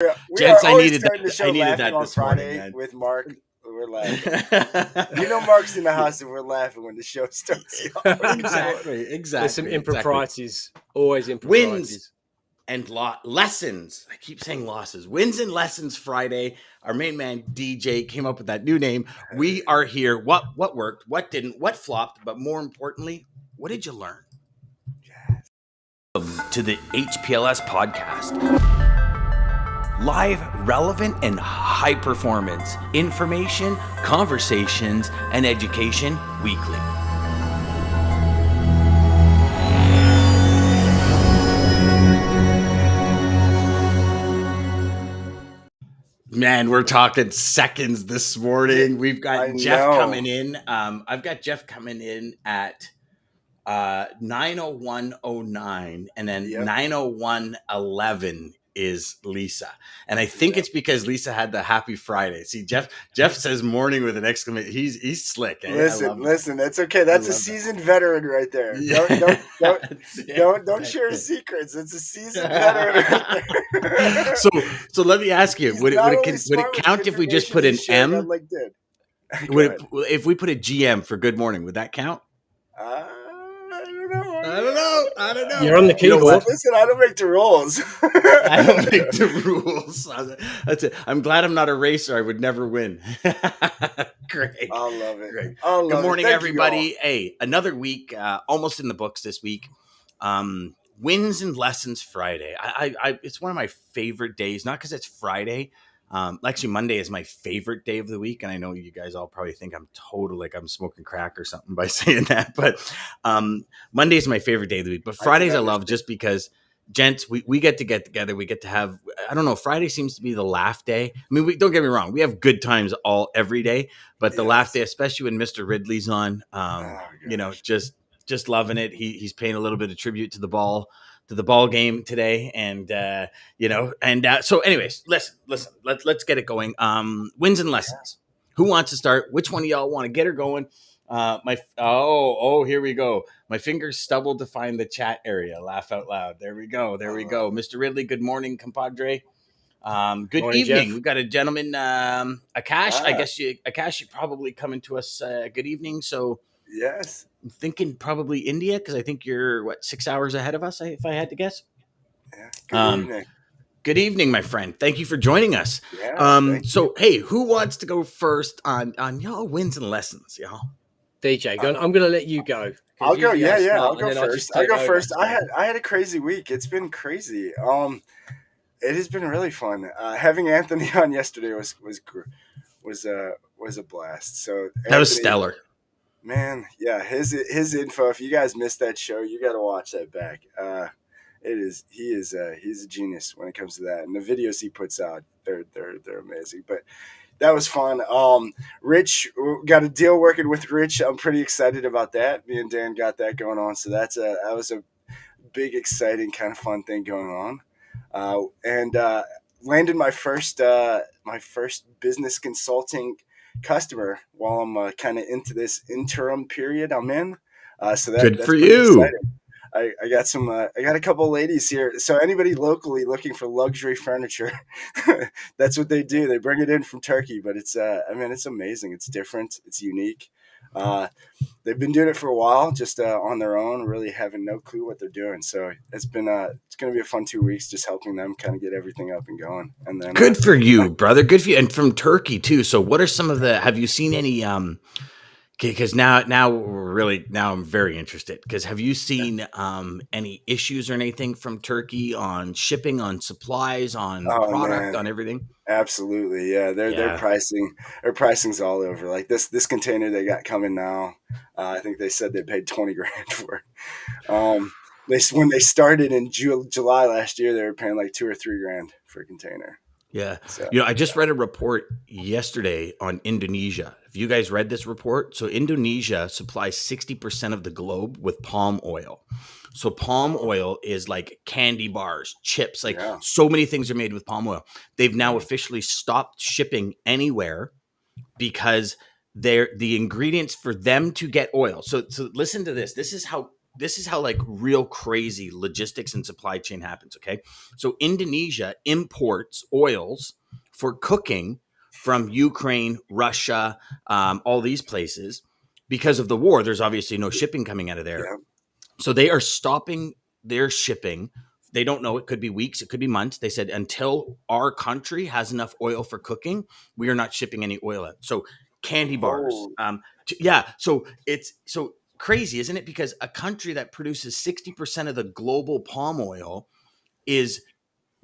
We Gents, are I always needed starting the that. show I needed laughing that on this morning, Friday man. with Mark. We're laughing. You know Mark's in the house and we're laughing when the show starts. Exactly. There's some improprieties. Always improprieties. Wins and lessons. I keep saying losses. Wins and lessons Friday. Our main man DJ came up with that new name. We are here. What worked? What didn't? What flopped? But more importantly, what did you learn? Welcome to the HPLS podcast. Live, relevant, and high performance information, conversations, and education weekly. Man, we're talking seconds this morning. We've got Jeff coming in. I've got Jeff coming in at 9:01:09, and then 9:01:11 is Lisa. And I think it's because Lisa had the happy Friday. See, Jeff says morning with an exclamation. He's slick. Eh? Listen, that's okay. That's a seasoned veteran right there. Yeah. Don't share secrets. It's a seasoned veteran right there. So let me ask you, would it count if we just put an M? If we put a GM for good morning, would that count? I don't know. You're on the keyboard. Listen, I don't make the rules. I don't make the rules. That's it. I'm glad I'm not a racer. I would never win. Great. I love it. Great. Good morning, everybody. Hey, another week, almost in the books this week. Wins and lessons Friday. I it's one of my favorite days, not because it's Friday. Actually, Monday is my favorite day of the week, and I know you guys all probably think I'm totally like I'm smoking crack or something by saying that, but Monday is my favorite day of the week. But Fridays I love just because, gents, we get together. We get to have, I don't know, Friday seems to be the laugh day. I mean, don't get me wrong, we have good times every day, but the laugh day, especially when Mr. Ridley's on, just loving it. He's paying a little bit of tribute to the ball game today, and so anyways, listen, let's get it going. Wins and lessons. Who wants to start? Which one of y'all want to get her going? Here we go. My fingers stubbled to find the chat area. Laugh out loud. There we go. Mr. Ridley, good morning, compadre. Good morning, evening. Jeff. We've got a gentleman, Akash. I guess Akash, you're probably coming to us. Good evening. So yes, I'm thinking probably India, because I think you're 6 hours ahead of us, if I had to guess. Yeah. Good evening. Good evening, my friend. Thank you for joining us. Yeah, hey, who wants to go first on y'all wins and lessons, y'all? DJ, I'm going to let you go. I'll go. I'll go first. I'll go first. I had a crazy week. It's been crazy. It has been really fun. Having Anthony on yesterday was a blast. So Anthony, that was stellar. Man, yeah, his info. If you guys missed that show, you got to watch that back. He's a genius when it comes to that, and the videos he puts out, they're amazing. But that was fun. Rich, got a deal working with Rich. I'm pretty excited about that. Me and Dan got that going on, so that was a big, exciting, kind of fun thing going on. And landed my first business consulting customer while I'm kind of into this interim period I'm in. So that's good for you. Exciting. I got a couple of ladies here. So anybody locally looking for luxury furniture, that's what they do. They bring it in from Turkey, but it's amazing. It's different. It's unique. They've been doing it for a while, just on their own, really having no clue what they're doing. So it's going to be a fun 2 weeks, just helping them kind of get everything up and going. And then good for you, brother. Good for you. And from Turkey too. So what are some of have you seen any, because now I'm very interested, because have you seen any issues or anything from Turkey on shipping, on supplies, on product, on everything? Absolutely. Yeah. Their pricing's all over. Like this container they got coming now. I think they said they paid $20,000 for it. When they started in July last year, they were paying like $2,000 or $3,000 for a container. Yeah. So, I just read a report yesterday on Indonesia. Have you guys read this report? So Indonesia supplies 60% of the globe with palm oil. So palm oil is like candy bars, chips, so many things are made with palm oil. They've now officially stopped shipping anywhere because the ingredients for them to get oil. So listen to this. This is how this is how like real crazy logistics and supply chain happens. Okay. So Indonesia imports oils for cooking from Ukraine, Russia, all these places because of the war. There's obviously no shipping coming out of there. Yeah. So they are stopping their shipping. They don't know. It could be weeks. It could be months. They said, until our country has enough oil for cooking, we are not shipping any oil out. So candy bars. So it's so crazy, isn't it? Because a country that produces 60% of the global palm oil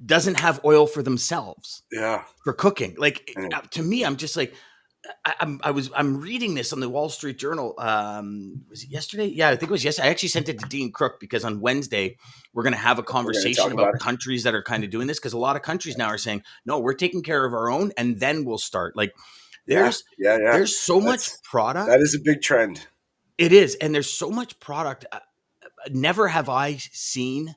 doesn't have oil for themselves. Yeah. For cooking. Like, to me, I'm just like, I'm reading this on the Wall Street Journal. Was it yesterday? Yeah, I think it was yesterday. I actually sent it to Dean Crook because on Wednesday we're going to have a conversation about countries that are kind of doing this, because a lot of countries now are saying, no, we're taking care of our own and then we'll start. Like, there's so much product. That is a big trend. It is, and there's so much product. Never have I seen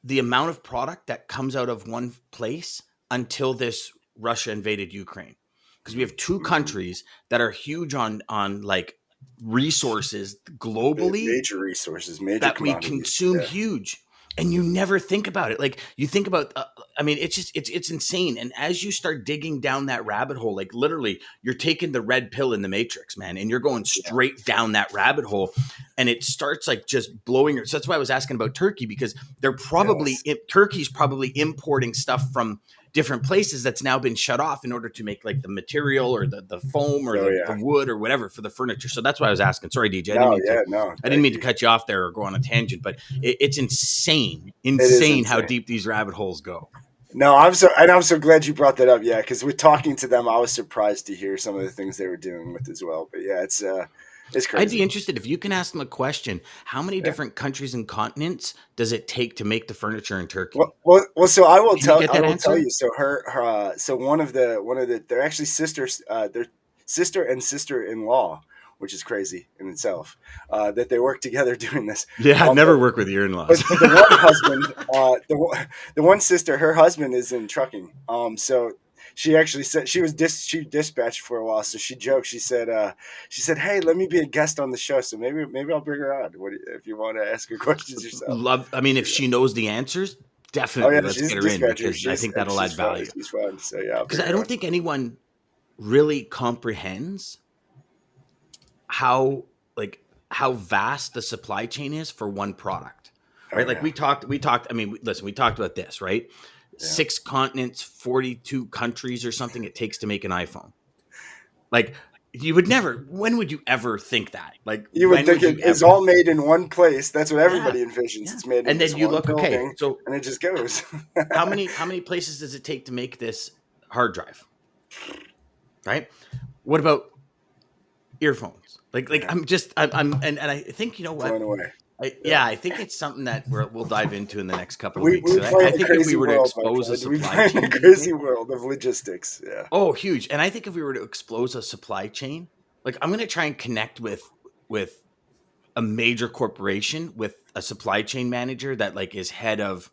the amount of product that comes out of one place until this Russia invaded Ukraine. Because we have two countries that are huge on like resources globally, major resources, that we consume huge, and you never think about it. Like, you think about, I mean, it's insane. And as you start digging down that rabbit hole, like literally, you're taking the red pill in the Matrix, man, and you're going straight down that rabbit hole, and it starts like just blowing. So that's why I was asking about Turkey, because they're probably Turkey's probably importing stuff from different places that's now been shut off in order to make like the material or the foam or the wood or whatever for the furniture. So that's why I was asking. Sorry, DJ. I didn't mean to cut you off there or go on a tangent, but it's insane how deep these rabbit holes go. No, I'm so glad you brought that up. Yeah, because with talking to them, I was surprised to hear some of the things they were dealing with as well. But yeah, it's crazy. I'd be interested if you can ask them a question. How many different countries and continents does it take to make the furniture in Turkey? Well, so I will tell you. So so one of the they're actually sisters. They're sister and sister-in-law, which is crazy in itself. That they work together doing this. Yeah, I never work with your in-laws. But the one husband, the one sister, her husband is in trucking. So. She actually said she dispatched for a while, so she joked. She said, "Hey, let me be a guest on the show. So maybe I'll bring her on. If you want to ask her questions yourself." I mean, if she knows the answers, definitely let's get her in, because I think that'll add value. She's fun. So yeah, because I don't think anyone really comprehends how vast the supply chain is for one product, right? Like we talked. I mean, listen, we talked about this, right? 6 continents, 42 countries or something it takes to make an iPhone. Like, you would never, when would you ever think that? Like, you would think it's all made in one place. That's what everybody envisions. Yeah. It's made in this one building, so and it just goes. how many places does it take to make this hard drive? Right? What about earphones? Like I'm I think, you know what? Blown away. I think it's something that we'll dive into in the next couple of weeks. I think if we were to expose a supply chain, crazy world of logistics, Oh, huge! And I think if we were to expose a supply chain, like I'm going to try and connect with a major corporation, with a supply chain manager that like is head of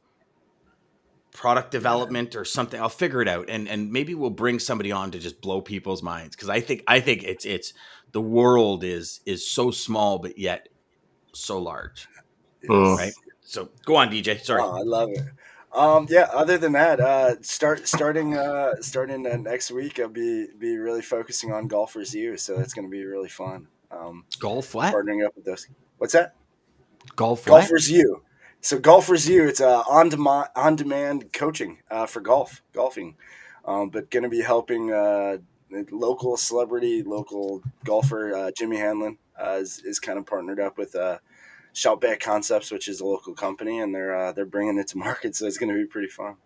product development or something. I'll figure it out, and maybe we'll bring somebody on to just blow people's minds, because I think it's the world is so small, but yet so large, right? So go on, DJ. Sorry. I love it. Other than that, starting next week, I'll be really focusing on Golfers U, so that's going to be really fun. Golf what? Partnering up with those. What's that? Golfers U. So Golfers U, it's on-demand coaching for golfing, but going to be helping local golfer Jimmy Hanlon is kind of partnered up with Shoutback Concepts, which is a local company, and they're bringing it to market, so it's going to be pretty fun.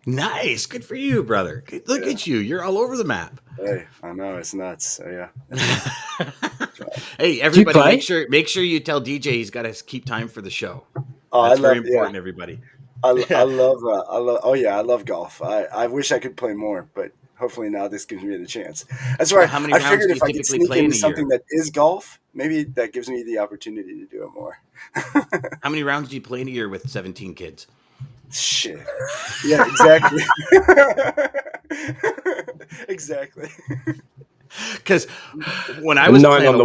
Nice, good for you, brother. Look at you, you're all over the map. Hey, I know, it's nuts. So yeah. Hey, everybody, make sure you tell DJ he's got to keep time for the show. That's very important, everybody. I love golf. I wish I could play more, but hopefully now this gives me the chance. That's why I figured if I could sneak into something that is golf, maybe that gives me the opportunity to do it more. How many rounds do you play in a year with 17 kids? Shit. Yeah, exactly. Exactly. Because when I was playing a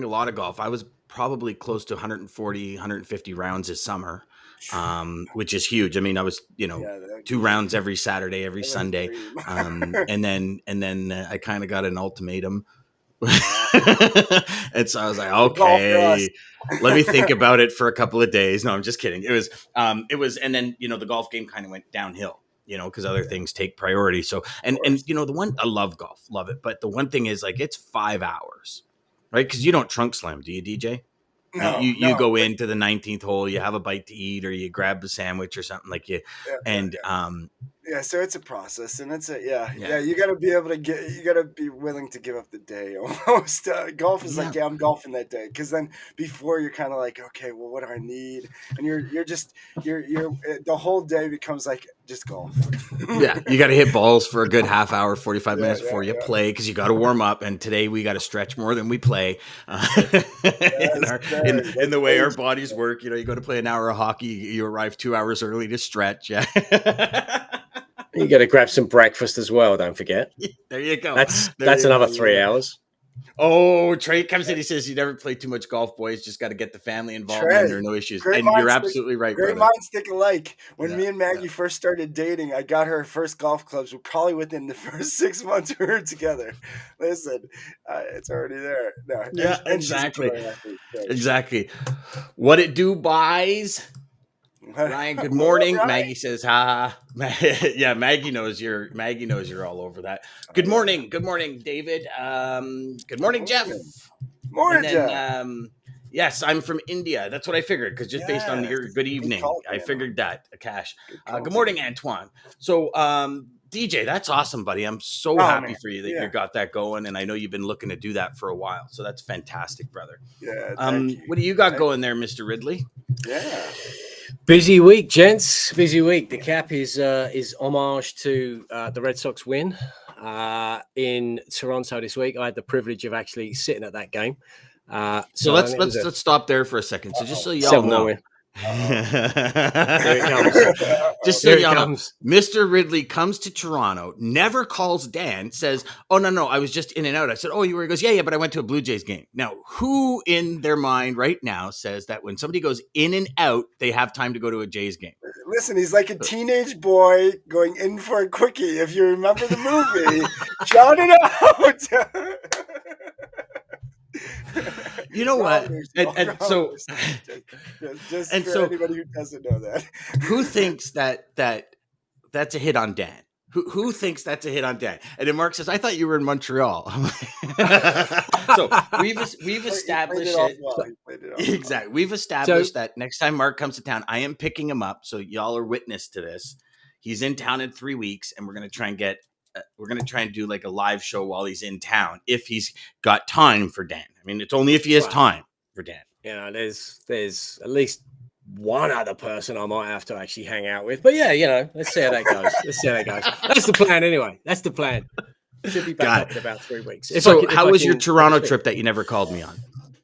lot of golf, I was probably close to 140, 150 rounds this summer, which is huge. I mean, I was, 2 rounds every Saturday, every Sunday. And then I kind of got an ultimatum. And so I was like, okay, let me think about it for a couple of days. No, I'm just kidding. It was, and then, the golf game kind of went downhill, because other things take priority. So, and the one, I love golf, love it. But the one thing is, like, it's 5 hours, right? Because you don't trunk slam, do you, DJ? No, you go into the 19th hole, you have a bite to eat, or you grab a sandwich or something like you. So it's a process, and it's you got to be able to you got to be willing to give up the day almost. Golf is like, I'm golfing that day, because then before you're kind of like, okay, well, what do I need? And you're the whole day becomes like just golf. You got to hit balls for a good half hour, 45 minutes before you play, because you got to warm up. And today we got to stretch more than we play. In the way our bodies work, you go to play an hour of hockey, you arrive 2 hours early to stretch. You got to grab some breakfast as well. Don't forget. There you go. That's another 3 hours. Oh, Trey comes in. He says, "You never play too much golf, boys. Just got to get the family involved, and there are no issues." And you're absolutely right. Great minds think alike. When me and Maggie first started dating, I got her first golf clubs. Probably within the first 6 months we were together. Listen, it's already there. No, exactly. Exactly. What it do, buys? Ryan, good morning. Maggie says, "Ha." Yeah, Maggie knows you're all over that. Good morning, David. Good morning, Jeff. Morning, Jeff. Yes, I'm from India. That's what I figured, because just based on your good evening, I figured that. Cash. Good morning, Antoine. So, DJ, that's awesome, buddy. I'm so happy for you that you got that going, and I know you've been looking to do that for a while. So that's fantastic, brother. Yeah. What do you got going there, Mr. Ridley? Yeah. Busy week, gents. Busy week. The cap is homage to the Red Sox win in Toronto this week. I had the privilege of actually sitting at that game. So let's stop there for a second. So just so y'all know. Here it comes. Just so y'all know, Mr. Ridley comes to Toronto, never calls Dan, says, "Oh, no, I was just in and out." I said, "Oh, you were?" He goes, yeah, but I went to a Blue Jays game. Now, who in their mind right now says that when somebody goes in and out, they have time to go to a Jays game? Listen, he's like a teenage boy going in for a quickie. If you remember the movie, shout it out. You know what? And so anybody who doesn't know that, who thinks that's a hit on Dan? Who thinks that's a hit on Dan? And then Mark says, "I thought you were in Montreal." So we've established it. Exactly. We've established that next time Mark comes to town, I am picking him up. So y'all are witness to this. He's in town in 3 weeks, and we're gonna try and do like a live show while he's in town, if he's got time for Dan. I mean, it's only if he has time for Dan. There's at least one other person I might have to actually hang out with. But let's see how that goes. That's the plan anyway. That's the plan. Should be back up in about 3 weeks. How was your Toronto trip that you never called me on?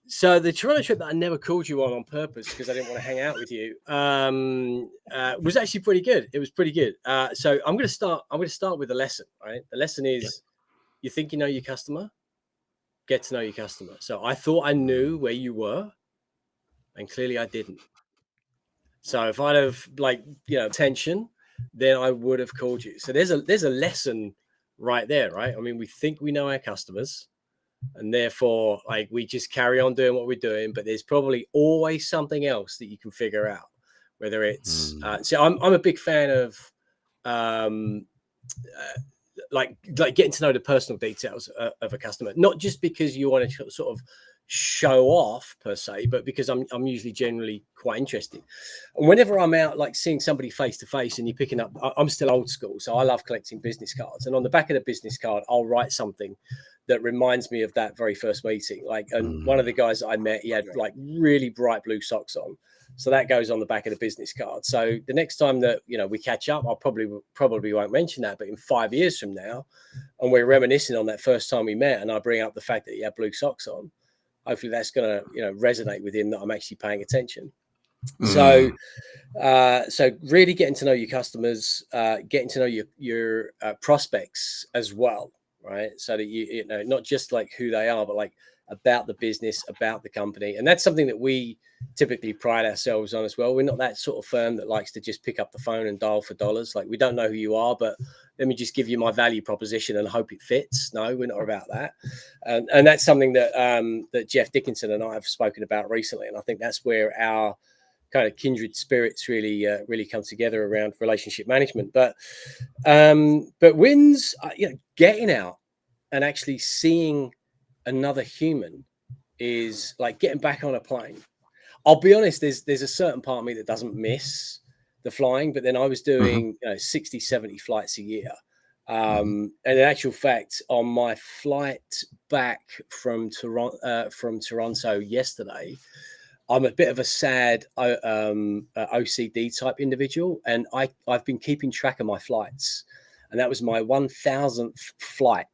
So the Toronto trip that I never called you on purpose because I didn't want to hang out with you was actually pretty good. It was pretty good. So I'm going to start with the lesson. Right, the lesson is you think you know your customer, get to know your customer. So I thought I knew where you were, and clearly I didn't. So if I'd have attention, then I would have called you. So there's a lesson right there, right? I mean, we think we know our customers. And therefore, we just carry on doing what we're doing, but there's probably always something else that you can figure out. Whether it's so, I'm a big fan of getting to know the personal details of a customer, not just because you want to sort of show off per se, but because I'm usually generally quite interested. And whenever I'm out seeing somebody face to face and you're picking up, I'm still old school, so I love collecting business cards. And on the back of the business card, I'll write something that reminds me of that very first meeting. And one of the guys that I met, he had really bright blue socks on. So that goes on the back of the business card. So the next time that, we catch up, I'll probably won't mention that, but in 5 years from now, and we're reminiscing on that first time we met, and I bring up the fact that he had blue socks on, hopefully that's going to, resonate with him that I'm actually paying attention. So really getting to know your customers, getting to know your prospects as well. Right. So that you know, not just who they are, but about the business, about the company. And that's something that we typically pride ourselves on as well. We're not that sort of firm that likes to just pick up the phone and dial for dollars. Like, we don't know who you are, but let me just give you my value proposition and hope it fits. No, we're not about that. And that's something that that Jeff Dickinson and I have spoken about recently. And I think that's where our kind of kindred spirits really come together around relationship management. But wins, getting out and actually seeing another human is like getting back on a plane. I'll be honest, there's a certain part of me that doesn't miss the flying, but then I was doing 60, 70 flights a year. And in actual fact, on my flight back from Toronto yesterday, I'm a bit of a sad OCD type individual, and I've been keeping track of my flights, and that was my 1000th flight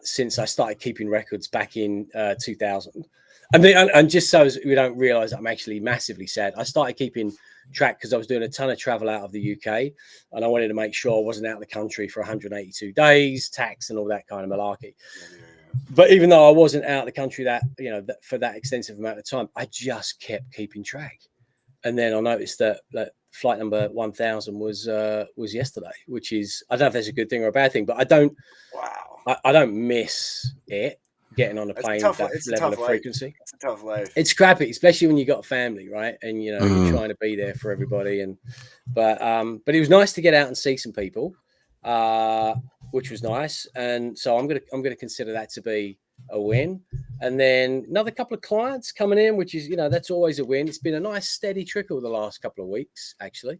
since I started keeping records back in 2000. And just so we don't realize I'm actually massively sad, I started keeping track because I was doing a ton of travel out of the UK, and I wanted to make sure I wasn't out of the country for 182 days, tax and all that kind of malarkey. But even though I wasn't out of the country for that extensive amount of time, I just kept keeping track. And then I noticed that flight number 1000 was yesterday, which is, I don't know if that's a good thing or a bad thing, but I don't miss it, getting on a plane with that level of frequency. It's a tough life. It's crappy, especially when you got a family, right? And you're trying to be there for everybody. But it was nice to get out and see some people, which was nice. And so I'm gonna consider that to be a win. And then another couple of clients coming in, which is, that's always a win. It's been a nice steady trickle the last couple of weeks, actually.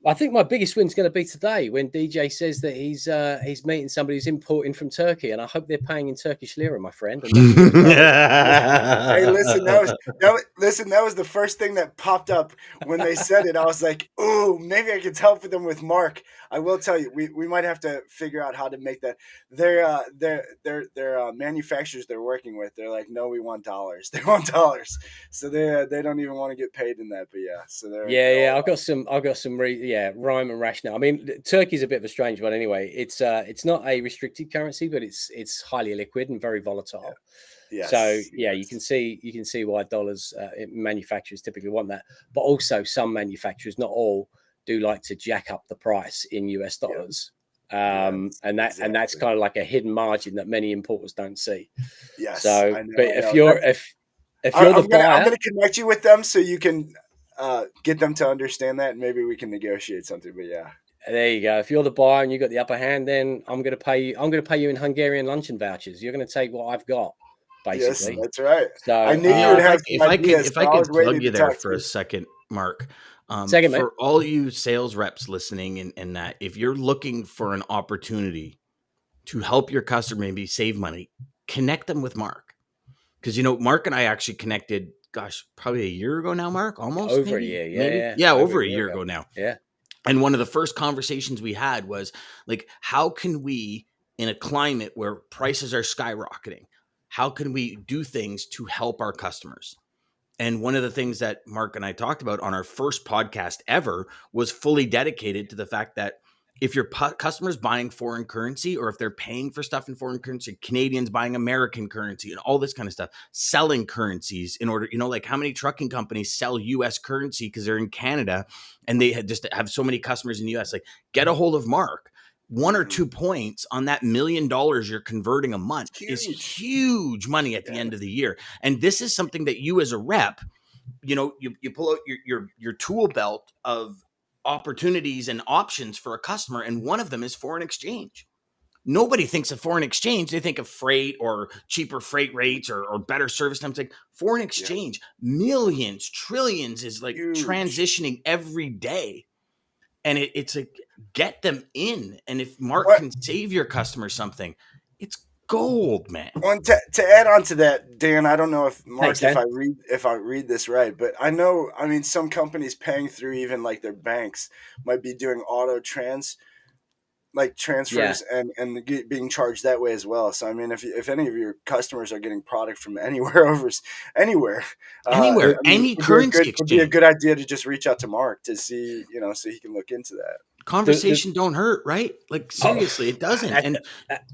I think my biggest win is going to be today when DJ says that he's meeting somebody who's importing from Turkey, and I hope they're paying in Turkish lira, my friend. Hey, listen, that was the first thing that popped up when they said it. I was like, "Ooh, maybe I could help them with Mark." I will tell you, we might have to figure out how to make that. Their manufacturers they're working with, they're like, "No, we want dollars. They want dollars." So they don't even want to get paid in that. But yeah, so they're I've got some rhyme and rationale. I mean, Turkey's a bit of a strange one anyway. It's not a restricted currency, but it's highly liquid and very volatile. Yes, so you can see why dollars manufacturers typically want that, but also some manufacturers, not all, do like to jack up the price in US dollars. And that's kind of like a hidden margin that many importers don't see. Yes. So, but if you're the buyer, I'm going to connect you with them so you can get them to understand that, and maybe we can negotiate something. But yeah, there you go. If you're the buyer and you got the upper hand, then I'm going to pay you. I'm going to pay you in Hungarian luncheon vouchers. You're going to take what I've got, basically. Yes, that's right. So I knew you would have. If I could plug you there for a second, Mark. For all you sales reps listening, and that if you're looking for an opportunity to help your customer maybe save money, connect them with Mark. Because Mark and I actually connected, probably a year ago now, Mark, almost over a year. Yeah, over a year ago now. Yeah. And one of the first conversations we had was like, how can we, in a climate where prices are skyrocketing, how can we do things to help our customers? And one of the things that Mark and I talked about on our first podcast ever was fully dedicated to the fact that if your customers buying foreign currency, or if they're paying for stuff in foreign currency, Canadians buying American currency and all this kind of stuff, selling currencies in order, like how many trucking companies sell US currency because they're in Canada and they just have so many customers in the US, like get a hold of Mark. 1 or 2 points on that $1 million you're converting a month is huge money at the end of the year. And this is something that you as a rep, you pull out your tool belt of opportunities and options for a customer. And one of them is foreign exchange. Nobody thinks of foreign exchange. They think of freight or cheaper freight rates or better service times. Like foreign exchange, millions, trillions is like huge. Transitioning every day. And it's like, get them in. And if Mark can save your customer something, it's gold, man. Well, to add on to that, Dan, I don't know if Mark, if I read this right, but I mean, some companies paying through even like their banks might be doing auto transfers and being charged that way as well. So I mean, if any of your customers are getting product from anywhere, any currency exchange, it would be a good idea to just reach out to Mark to see, so he can look into that. conversation don't hurt, right? Like seriously, it doesn't. And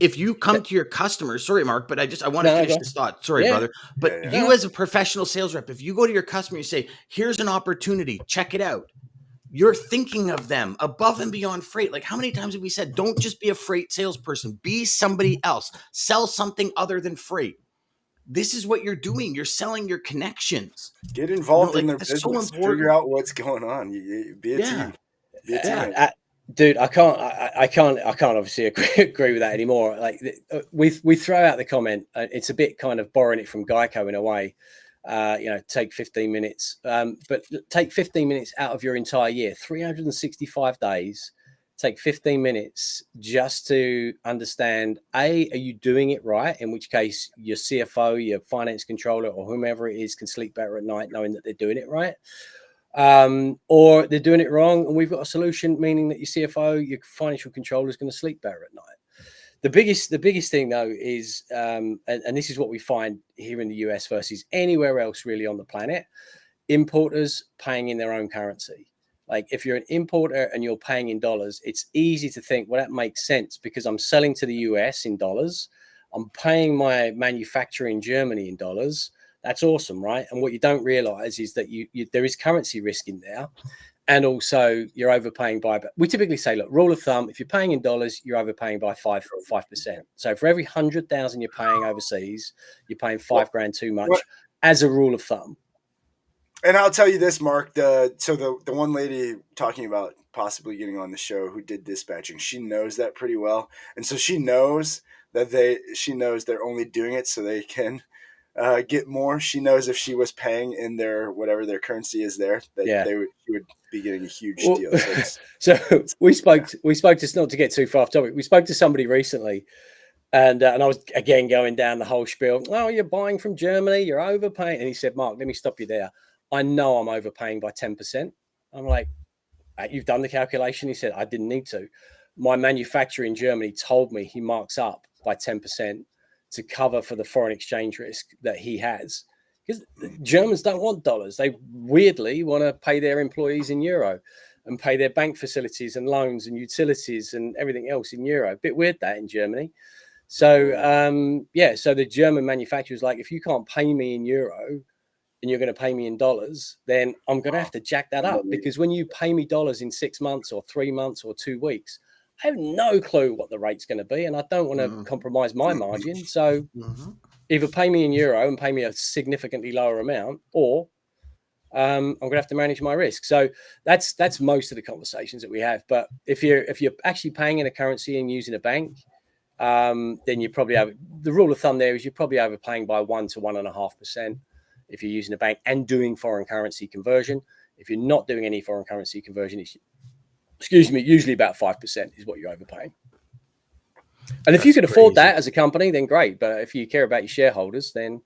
if you come to your customers, sorry, Mark, but I want to finish this thought. Sorry, brother. But you as a professional sales rep, if you go to your customer, you say, here's an opportunity, check it out. You're thinking of them above and beyond freight. Like how many times have we said, don't just be a freight salesperson, be somebody else, sell something other than freight. This is what you're doing. You're selling your connections. Get involved in their business. So important. Figure out what's going on. Be a team. Be a team. Dude, I can't obviously agree with that anymore. Like we throw out the comment. It's a bit kind of borrowing it from Geico in a way. Take 15 minutes, but take 15 minutes out of your entire year, 365 days. Take 15 minutes just to understand, are you doing it right? In which case your CFO, your finance controller, or whomever it is can sleep better at night knowing that they're doing it right. Or they're doing it wrong and we've got a solution, meaning that your CFO, your financial controller is going to sleep better at night. The biggest thing though is, and this is what we find here in the US versus anywhere else really on the planet, importers paying in their own currency. Like if you're an importer and you're paying in dollars, it's easy to think, well, that makes sense because I'm selling to the US in dollars. I'm paying my manufacturer in Germany in dollars. That's awesome, right? And what you don't realize is that there is currency risk in there. And also you're overpaying by, we typically say, look, rule of thumb, if you're paying in dollars, you're overpaying by 5%. So for every 100,000 you're paying overseas, you're paying $5,000 too much as a rule of thumb. And I'll tell you this, Mark, the one lady talking about possibly getting on the show who did dispatching, she knows that pretty well. And so she knows that they're only doing it so they can get more. She knows if she was paying in their whatever their currency is there, that she would be getting a huge deal. So we spoke to, not to get too far off topic, we spoke to somebody recently and I was again going down the whole spiel. Oh, you're buying from Germany, you're overpaying. And he said, Mark, let me stop you there. I know I'm overpaying by 10%. I'm like, you've done the calculation? He said, I didn't need to. My manufacturer in Germany told me he marks up by 10% to cover for the foreign exchange risk that he has. Because Germans don't want dollars. They weirdly want to pay their employees in euro and pay their bank facilities and loans and utilities and everything else in euro. A bit weird that in Germany. So, so the German manufacturer is like, if you can't pay me in euro, and you're going to pay me in dollars, then I'm going to have to jack that up because when you pay me dollars in 6 months or 3 months or 2 weeks, I have no clue what the rate's going to be. And I don't want to compromise my margin. So either pay me in euro and pay me a significantly lower amount, or I'm going to have to manage my risk. So that's most of the conversations that we have. But if you're actually paying in a currency and using a bank, then you probably have, the rule of thumb there is you're probably overpaying by 1 to 1.5%. If you're using a bank and doing foreign currency conversion. If you're not doing any foreign currency conversion, it's, usually about 5% is what you're overpaying. And if you can afford that as a company, then great. But if you care about your shareholders, then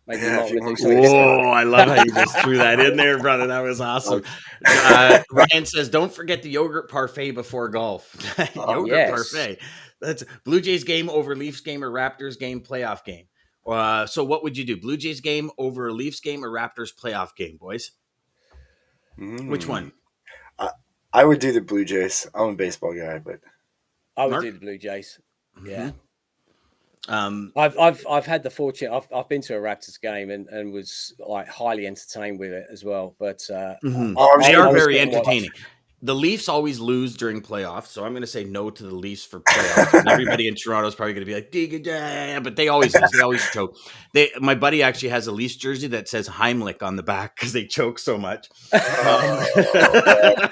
maybe you might want to do something different. Oh, I love how you just threw that in there, brother. That was awesome. Ryan says, don't forget the yogurt parfait before golf. Yogurt parfait. That's Blue Jays game over Leafs game or Raptors game, playoff game. So what would you do? Blue Jays game over a Leafs game or Raptors playoff game, boys? Which one? I would do the Blue Jays. I'm a baseball guy, but I would do the Blue Jays. Yeah. I've had the fortune. I've been to a Raptors game and was like highly entertained with it as well. But they are very entertaining. The Leafs always lose during playoffs, so I'm going to say no to the Leafs for playoffs. And everybody in Toronto is probably going to be like, but they always lose. They always choke. My buddy actually has a Leafs jersey that says Heimlich on the back because they choke so much.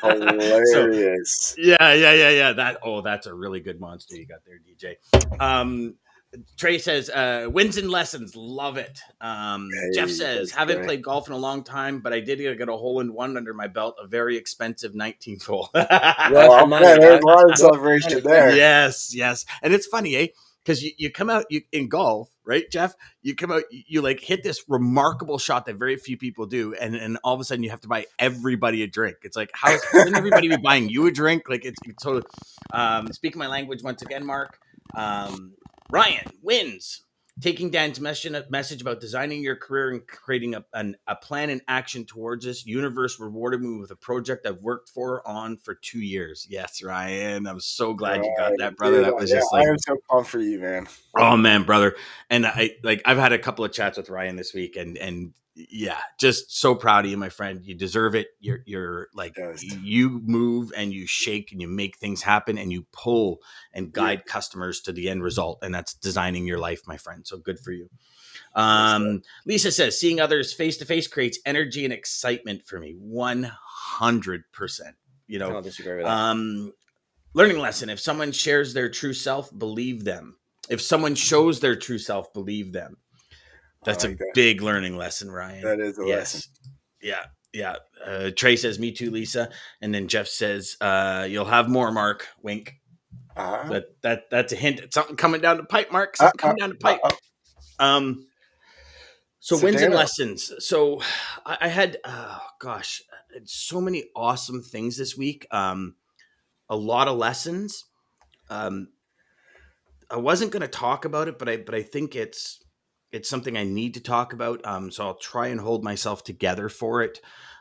Hilarious. So, yeah. That's a really good monster you got there, DJ. Trey says, wins and lessons. Love it. Jeff says, haven't played golf in a long time, but I did get a hole-in-one under my belt, a very expensive 19th hole. There's a lot of celebration there. Yes. And it's funny, because you come out in golf, right, Jeff? You come out, you like hit this remarkable shot that very few people do, and all of a sudden you have to buy everybody a drink. It's like, shouldn't everybody be buying you a drink? Like it's totally. Speaking my language once again, Mark. Ryan wins. taking Dan's message about designing your career and creating a plan and action towards this. Universe rewarded me with a project I've worked on for 2 years. Yes, Ryan. I'm so glad you got that, brother. Dude, That was just like, I am so pumped for you, man. oh man, brother. And I've had a couple of chats with Ryan this week, and yeah, just so proud of you, my friend. You deserve it. You're like, you move and you shake and you make things happen and you pull and guide customers to the end result. And that's designing your life, my friend. So good for you. Lisa says, seeing others face to face creates energy and excitement for me. 100%. You know, I'll disagree with that. Learning lesson. If someone shares their true self, believe them. If someone shows their true self, believe them. That's like a big learning lesson, Ryan. That is a lesson. Yeah. Trey says, me too, Lisa. And then Jeff says, you'll have more, Mark. Wink. That's a hint at something coming down the pipe, Mark. Something coming down the pipe. So wins and lessons. So I had, so many awesome things this week. A lot of lessons. I wasn't going to talk about it, but I think it's something I need to talk about. So I'll try and hold myself together for it.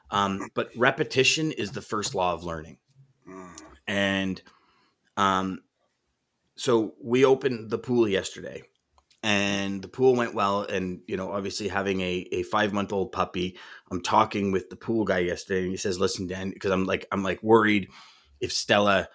But repetition is the first law of learning. And so we opened the pool yesterday, and the pool went well. And, you know, obviously having a 5-month-old puppy, I'm talking with the pool guy yesterday, and he says, listen, Dan, because I'm like worried if Stella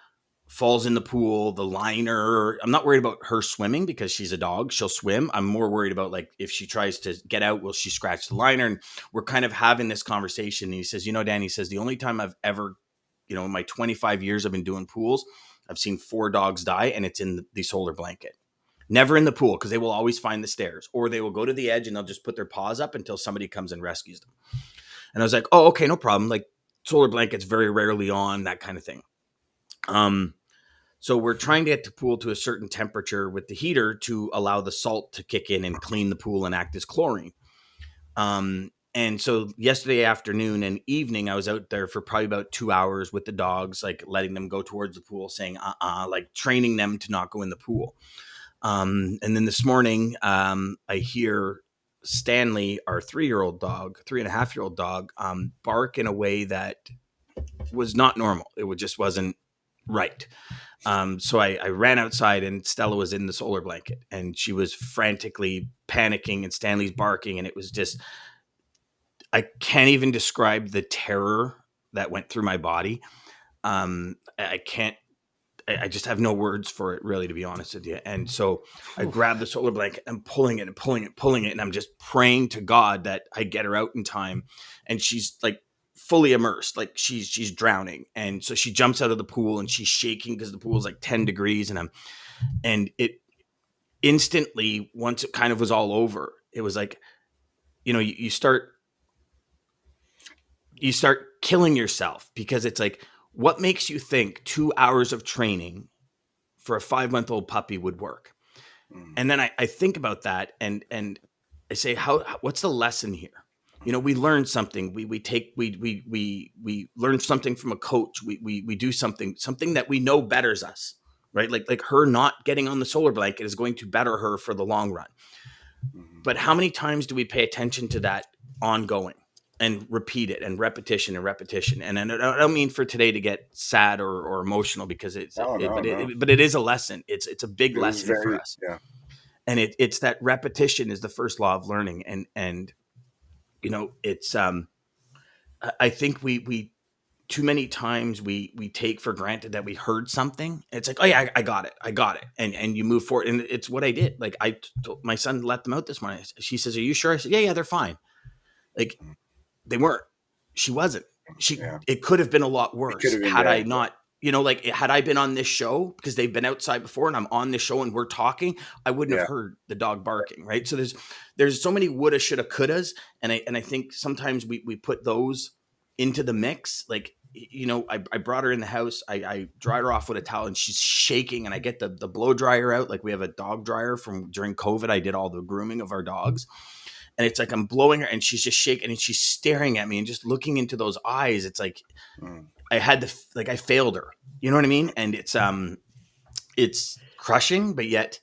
falls in the pool, the liner, I'm not worried about her swimming because she's a dog. She'll swim. I'm more worried about like, if she tries to get out, will she scratch the liner? And we're kind of having this conversation. And he says, you know, Dan, he says, the only time I've ever, you know, in my 25 years I've been doing pools, I've seen 4 dogs die, and it's in the solar blanket. Never in the pool, because they will always find the stairs, or they will go to the edge and they'll just put their paws up until somebody comes and rescues them. And I was like, oh, okay, no problem. Like, solar blankets very rarely on, that kind of thing. So we're trying to get the pool to a certain temperature with the heater to allow the salt to kick in and clean the pool and act as chlorine. And so yesterday afternoon and evening, I was out there for probably about 2 hours with the dogs, like letting them go towards the pool, saying, like training them to not go in the pool. And then this morning, I hear Stanley, our 3-year-old dog, 3.5-year-old dog, bark in a way that was not normal. It just wasn't right. So I ran outside, and Stella was in the solar blanket, and she was frantically panicking, and Stanley's barking. And it was just, I can't even describe the terror that went through my body. I just have no words for it, really, to be honest with you. And so I grabbed the solar blanket and pulling it. And I'm just praying to God that I get her out in time. And she's like fully immersed, like she's drowning. And so she jumps out of the pool, and she's shaking because the pool is like 10 degrees. And it instantly, once it kind of was all over, it was like, you know, you start killing yourself, because it's like, what makes you think 2 hours of training for a 5-month-old puppy would work? And then I think about that, and I say, what's the lesson here? You know, we learn something. We learn something from a coach. We do something that we know betters us, right? Like her not getting on the solar blanket is going to better her for the long run. But how many times do we pay attention to that ongoing? And repeat it, and repetition. And I don't mean for today to get sad or emotional, because but it is a lesson. It's a big lesson for us. Yeah. And it's that repetition is the first law of learning. And you know, it's I think we too many times we take for granted that we heard something. It's like, oh yeah, I got it. And you move forward. And it's what I did. Like, I told my son, let them out this morning. She says, are you sure? I said, yeah, they're fine. Like, they weren't. She wasn't. It could have been a lot worse had I not, you know, like, had I been on this show, because they've been outside before and I'm on this show and we're talking, I wouldn't have heard the dog barking. Right. So there's so many woulda, shoulda, couldas. And I think sometimes we put those into the mix. Like, you know, I brought her in the house. I dried her off with a towel, and she's shaking, and I get the blow dryer out. Like, we have a dog dryer from during COVID. I did all the grooming of our dogs. And it's like, I'm blowing her, and she's just shaking, and she's staring at me and just looking into those eyes. It's like, I failed her, you know what I mean? And it's crushing, but yet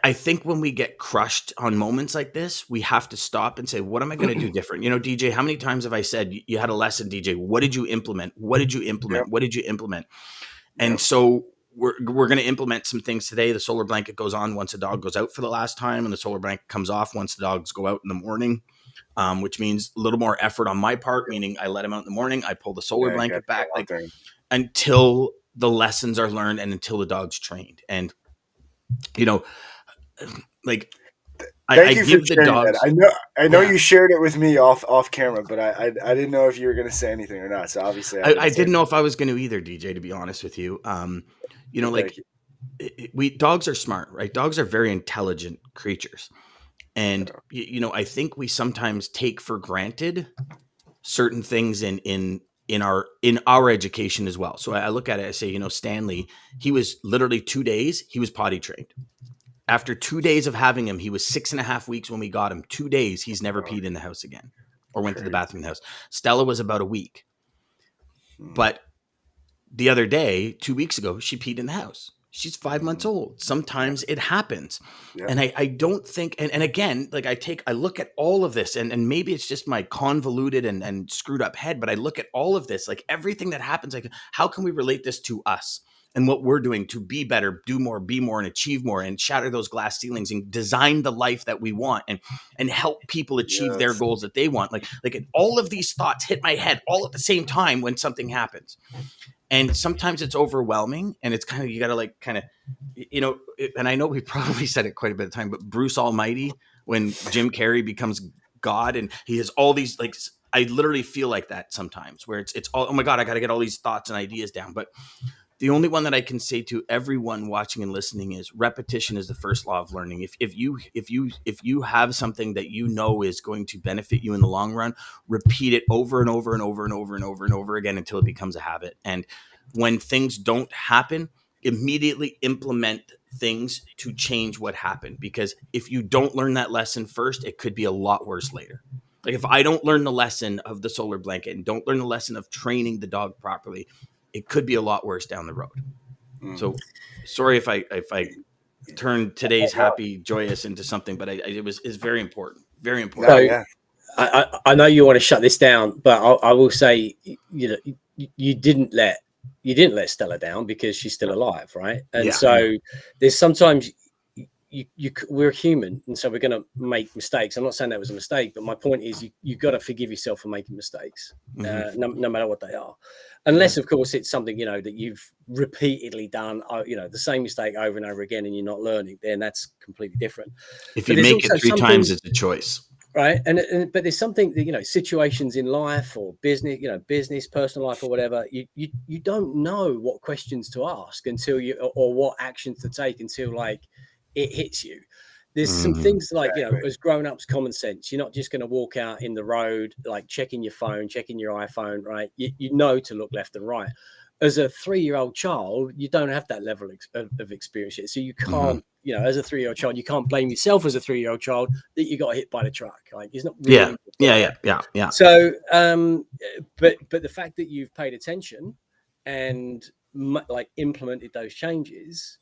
I think when we get crushed on moments like this, we have to stop and say, what am I going to do different? DJ, how many times have I said, you had a lesson, DJ, what did you implement? What did you implement? Yep. What did you implement? And so we're going to implement some things today. The solar blanket goes on once a dog goes out for the last time, and the solar blanket comes off once the dogs go out in the morning, which means a little more effort on my part, meaning I let him out in the morning. I pull the solar blanket back until the lessons are learned and until the dog's trained. And, Thank you for sharing that. I know you shared it with me off camera, but I didn't know if you were going to say anything or not. So obviously, I didn't know if I was going to either, DJ. To be honest with you, dogs are smart, right? Dogs are very intelligent creatures, and I think we sometimes take for granted certain things in our education as well. So I look at it, I say, Stanley, he was literally 2 days, he was potty trained. After 2 days of having him, he was 6.5 weeks when we got him. 2 days, he's never peed in the house again or went to the bathroom in the house. Stella was about a week. But the other day, 2 weeks ago, she peed in the house. She's 5 months old. Sometimes it happens. Yeah. And I don't think, and again, I look at all of this and maybe it's just my convoluted and screwed up head, but I look at all of this, like everything that happens, like how can we relate this to us? And what we're doing to be better, do more, be more, and achieve more, and shatter those glass ceilings and design the life that we want and help people achieve their goals that they want. Like all of these thoughts hit my head all at the same time when something happens. And sometimes it's overwhelming and it's kind of, you got to and I know we probably said it quite a bit of time, but Bruce Almighty, when Jim Carrey becomes God and he has all these, I literally feel like that sometimes where it's all, oh my God, I got to get all these thoughts and ideas down. But the only one that I can say to everyone watching and listening is repetition is the first law of learning. If you have something that is going to benefit you in the long run, repeat it over and over and over and over and over and over again until it becomes a habit. And when things don't happen, immediately implement things to change what happened. Because if you don't learn that lesson first, it could be a lot worse later. Like if I don't learn the lesson of the solar blanket and don't learn the lesson of training the dog properly, it could be a lot worse down the road. So sorry if I turned today's happy, joyous into something, but it's very important. Very important. So, yeah. I know you want to shut this down, but I will say, you didn't let Stella down because she's still alive, right? And so there's sometimes we're human, and so we're going to make mistakes. I'm not saying that was a mistake, but my point is you got to forgive yourself for making mistakes, no matter what they are. Unless, of course, it's something, that you've repeatedly done, the same mistake over and over again and you're not learning, then that's completely different. If you make it 3 times, it's a choice. Right. But there's something that, situations in life or business, personal life or whatever, you don't know what questions to ask until or what actions to take until it hits you. There's some things as grown-ups, common sense. You're not just going to walk out in the road, checking your phone, checking your iPhone, right? You know to look left and right. As a 3-year-old child, you don't have that level of experience yet. So you can't, as a 3-year-old child, you can't blame yourself as a 3-year-old child that you got hit by the truck. It's not really Yeah. So, but the fact that you've paid attention and implemented those changes,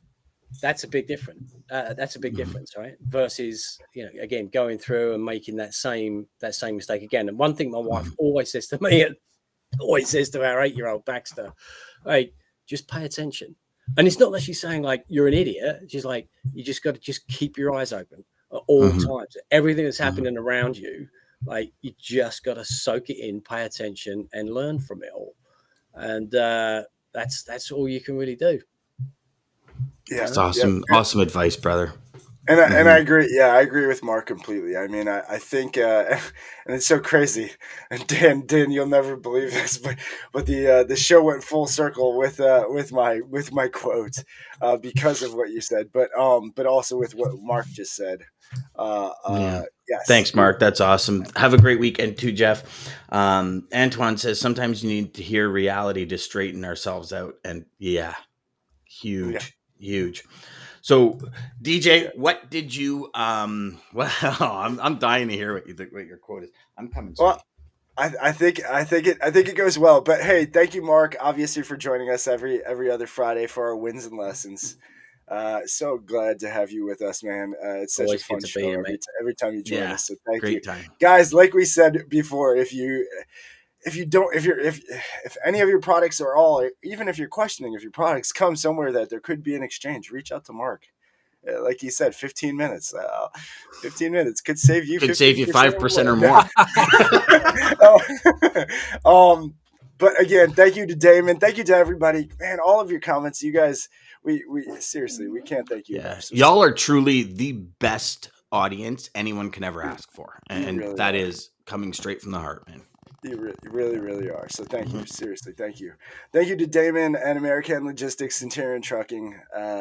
that's a big difference. Difference, right? Versus, again, going through and making that same mistake again. And one thing my wife always says to me, and always says to our 8-year-old Baxter, hey, just pay attention. And it's not that she's saying you're an idiot. She's like, you just got to just keep your eyes open at all times. Everything that's happening around you, you just got to soak it in, pay attention, and learn from it all. And that's all you can really do. Yeah, that's awesome. Yeah. Awesome advice, brother. And I agree. Yeah, I agree with Mark completely. I mean, I think, and it's so crazy. And Dan, you'll never believe this, but the show went full circle with my quote because of what you said, but also with what Mark just said. Yes. Thanks, Mark. That's awesome. Have a great weekend too, Jeff. Antoine says sometimes you need to hear reality to straighten ourselves out, and huge. So, DJ, what did you? I'm dying to hear what your quote is. I'm coming. Well, I think it goes well. But hey, thank you, Mark, obviously for joining us every other Friday for our wins and lessons. So glad to have you with us, man. It's such Always a fun good to be show here, mate. every time you join us. So thank you, Great time. guys. Like we said before, if any of your products are all, even if you're questioning if your products come somewhere that there could be an exchange, reach out to Mark. Like he said, 15 minutes. 15 minutes could save you. Could save you 5% or more. But again, thank you to Damon. Thank you to everybody, man. All of your comments, you guys. We seriously, we can't thank you enough. So y'all are truly the best audience anyone can ever ask for, and really that is coming straight from the heart, man. You really, really are. So thank you. Seriously, thank you. Thank you to Damon and American Logistics, Centurion Trucking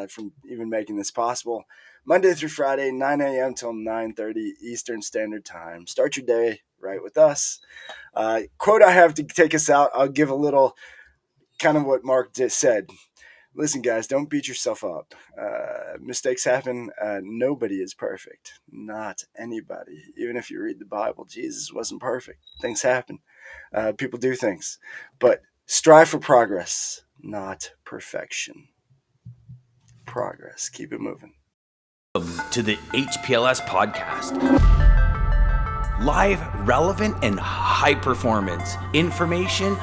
from even making this possible. Monday through Friday, 9 a.m. till 9:30 Eastern Standard Time. Start your day right with us. Quote I have to take us out. I'll give a little kind of what Mark just said. Listen, guys, don't beat yourself up. Mistakes happen. Nobody is perfect. Not anybody. Even if you read the Bible, Jesus wasn't perfect. Things happen. People do things. But strive for progress, not perfection. Progress. Keep it moving. To the HPLS podcast. Live, relevant, and high performance information